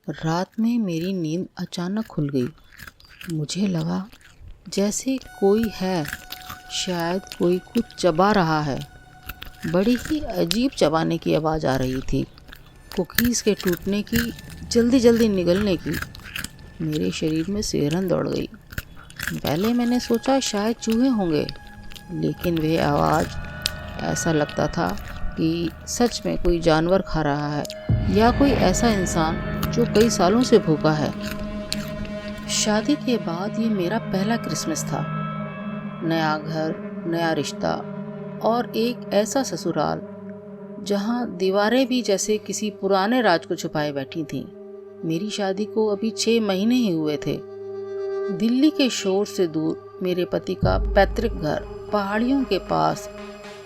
रात में मेरी नींद अचानक खुल गई। मुझे लगा जैसे कोई है, शायद कोई कुछ चबा रहा है। बड़ी ही अजीब चबाने की आवाज़ आ रही थी, कुकीज़ के टूटने की, जल्दी जल्दी निगलने की। मेरे शरीर में सिहरन दौड़ गई। पहले मैंने सोचा शायद चूहे होंगे, लेकिन वह आवाज़ ऐसा लगता था कि सच में कोई जानवर खा रहा है या कोई ऐसा इंसान जो कई सालों से भूखा है। शादी के बाद ये मेरा पहला क्रिसमस था। नया घर, नया रिश्ता और एक ऐसा ससुराल जहाँ दीवारें भी जैसे किसी पुराने राज को छुपाए बैठी थीं। मेरी शादी को अभी 6 महीने ही हुए थे। दिल्ली के शोर से दूर मेरे पति का पैतृक घर पहाड़ियों के पास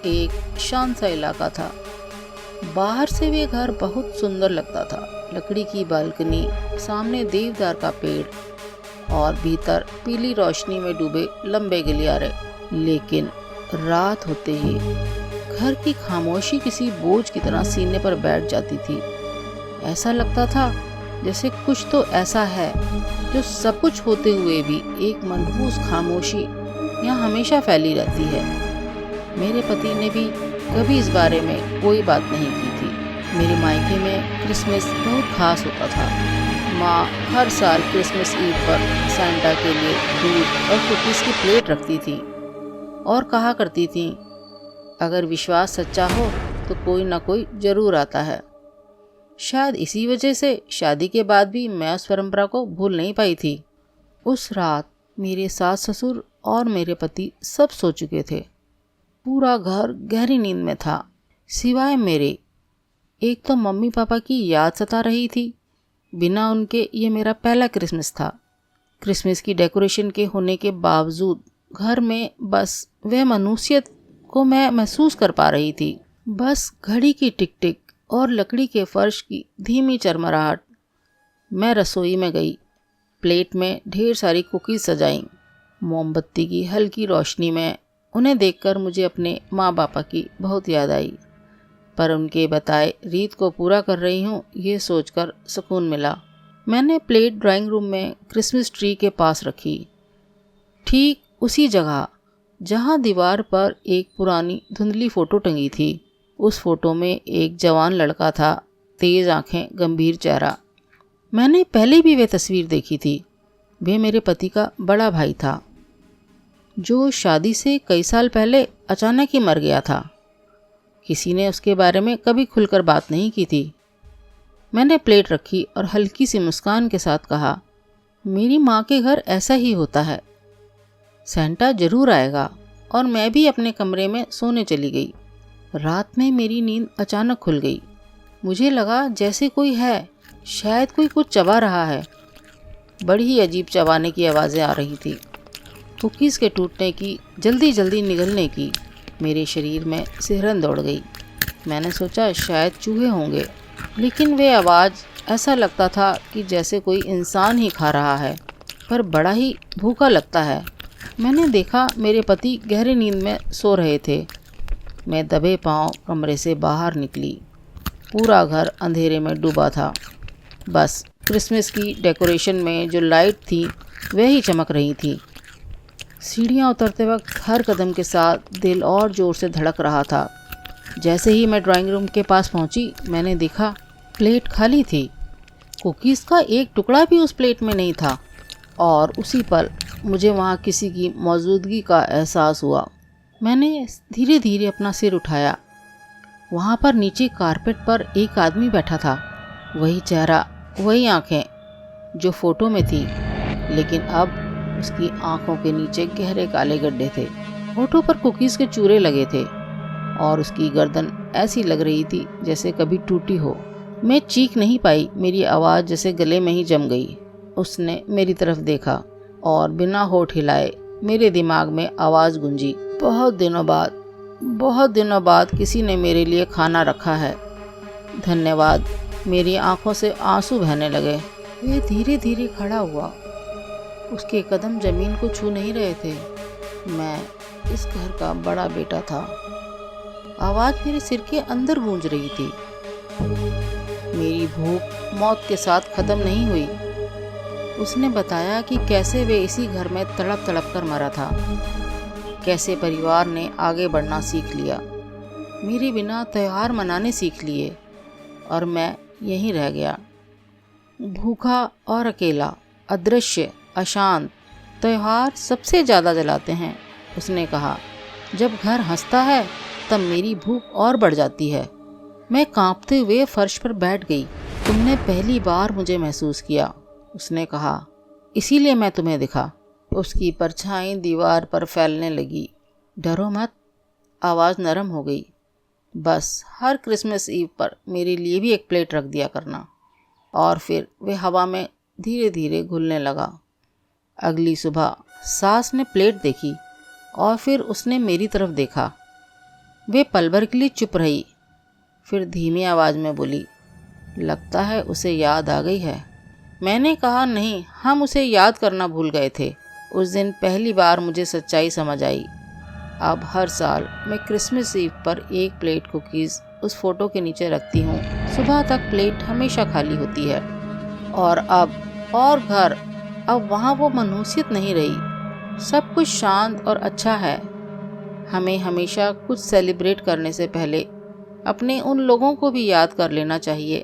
एक शांत सा इलाका था। बाहर से वे घर बहुत सुंदर लगता था। लकड़ी की बालकनी, सामने देवदार का पेड़ और भीतर पीली रोशनी में डूबे लंबे गलियारे। लेकिन रात होते ही घर की खामोशी किसी बोझ की तरह सीने पर बैठ जाती थी। ऐसा लगता था जैसे कुछ तो ऐसा है जो सब कुछ होते हुए भी एक मनहूस खामोशी यहाँ हमेशा फैली रहती है। मेरे पति ने भी कभी इस बारे में कोई बात नहीं की थी। मेरे मायके में क्रिसमस बहुत खास होता था। माँ हर साल क्रिसमस ईव पर सैंटा के लिए दूध और कुकीज़ की प्लेट रखती थी और कहा करती थी, अगर विश्वास सच्चा हो तो कोई ना कोई जरूर आता है। शायद इसी वजह से शादी के बाद भी मैं उस परंपरा को भूल नहीं पाई थी। उस रात मेरे सास ससुर और मेरे पति सब सो चुके थे। पूरा घर गहरी नींद में था, सिवाय मेरे। एक तो मम्मी पापा की याद सता रही थी। बिना उनके ये मेरा पहला क्रिसमस था। क्रिसमस की डेकोरेशन के होने के बावजूद घर में बस वह मनुष्यत को मैं महसूस कर पा रही थी। बस घड़ी की टिक टिक और लकड़ी के फर्श की धीमी चरमराहट। मैं रसोई में गई। प्लेट में ढेर सारी कुकीज़ सजाईं। मोमबत्ती की हल्की रोशनी में उन्हें देखकर मुझे अपने माँ बापा की बहुत याद आई। पर उनके बताए रीत को पूरा कर रही हूँ, ये सोचकर सुकून मिला। मैंने प्लेट ड्राइंग रूम में क्रिसमस ट्री के पास रखी, ठीक उसी जगह जहाँ दीवार पर एक पुरानी धुंधली फ़ोटो टंगी थी। उस फोटो में एक जवान लड़का था, तेज़ आँखें, गंभीर चेहरा। मैंने पहले भी वह तस्वीर देखी थी। वह मेरे पति का बड़ा भाई था, जो शादी से कई साल पहले अचानक ही मर गया था। किसी ने उसके बारे में कभी खुलकर बात नहीं की थी। मैंने प्लेट रखी और हल्की सी मुस्कान के साथ कहा, मेरी माँ के घर ऐसा ही होता है, सैंटा जरूर आएगा। और मैं भी अपने कमरे में सोने चली गई। रात में मेरी नींद अचानक खुल गई। मुझे लगा जैसे कोई है, शायद कोई कुछ चबा रहा है। बड़ी ही अजीब चबाने की आवाज़ें आ रही थी, कुकीज़ के टूटने की, जल्दी जल्दी निगलने की। मेरे शरीर में सिहरन दौड़ गई। मैंने सोचा शायद चूहे होंगे, लेकिन वे आवाज़ ऐसा लगता था कि जैसे कोई इंसान ही खा रहा है, पर बड़ा ही भूखा लगता है। मैंने देखा मेरे पति गहरी नींद में सो रहे थे। मैं दबे पांव कमरे से बाहर निकली। पूरा घर अंधेरे में डूबा था। बस क्रिसमस की डेकोरेशन में जो लाइट थी वह ही चमक रही थी। सीढ़ियाँ उतरते वक्त हर कदम के साथ दिल और ज़ोर से धड़क रहा था। जैसे ही मैं ड्राइंग रूम के पास पहुंची, मैंने देखा प्लेट खाली थी। कुकीज़ का एक टुकड़ा भी उस प्लेट में नहीं था। और उसी पल मुझे वहाँ किसी की मौजूदगी का एहसास हुआ। मैंने धीरे धीरे अपना सिर उठाया। वहाँ पर नीचे कारपेट पर एक आदमी बैठा था। वही चेहरा, वही आंखें जो फोटो में थी, लेकिन अब उसकी आंखों के नीचे गहरे काले गड्ढे थे। होठों पर कुकीज़ के चूरे लगे थे और उसकी गर्दन ऐसी लग रही थी जैसे कभी टूटी हो। मैं चीख नहीं पाई, मेरी आवाज़ जैसे गले में ही जम गई। उसने मेरी तरफ देखा और बिना होठ हिलाए मेरे दिमाग में आवाज़ गूंजी, बहुत दिनों बाद किसी ने मेरे लिए खाना रखा है, धन्यवाद। मेरी आंखों से आंसू बहने लगे। वह धीरे धीरे खड़ा हुआ। उसके कदम ज़मीन को छू नहीं रहे थे। मैं इस घर का बड़ा बेटा था। आवाज़ मेरे सिर के अंदर गूंज रही थी। मेरी भूख मौत के साथ ख़त्म नहीं हुई। उसने बताया कि कैसे वे इसी घर में तड़प तड़प कर मरा था, कैसे परिवार ने आगे बढ़ना सीख लिया, मेरे बिना त्यौहार मनाने सीख लिए और मैं यहीं रह गया, भूखा और अकेला, अदृश्य, अशांत। त्यौहार सबसे ज़्यादा जलाते हैं, उसने कहा। जब घर हंसता है तब मेरी भूख और बढ़ जाती है। मैं कांपते हुए फर्श पर बैठ गई। तुमने पहली बार मुझे महसूस किया, उसने कहा, इसीलिए मैं तुम्हें दिखा। उसकी परछाई दीवार पर फैलने लगी। डरो मत, आवाज़ नरम हो गई। बस हर क्रिसमस ईव पर मेरे लिए भी एक प्लेट रख दिया करना। और फिर वे हवा में धीरे धीरे घुलने लगा। अगली सुबह सास ने प्लेट देखी और फिर उसने मेरी तरफ देखा। वे पल भर के लिए चुप रही, फिर धीमी आवाज़ में बोली, लगता है उसे याद आ गई है। मैंने कहा, नहीं, हम उसे याद करना भूल गए थे। उस दिन पहली बार मुझे सच्चाई समझ आई। अब हर साल मैं क्रिसमस ईव पर एक प्लेट कुकीज़ उस फोटो के नीचे रखती हूँ। सुबह तक प्लेट हमेशा खाली होती है। और अब वहाँ वो मनहूसियत नहीं रही। सब कुछ शांत और अच्छा है। हमें हमेशा कुछ सेलिब्रेट करने से पहले अपने उन लोगों को भी याद कर लेना चाहिए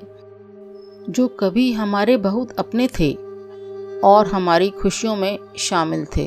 जो कभी हमारे बहुत अपने थे और हमारी खुशियों में शामिल थे।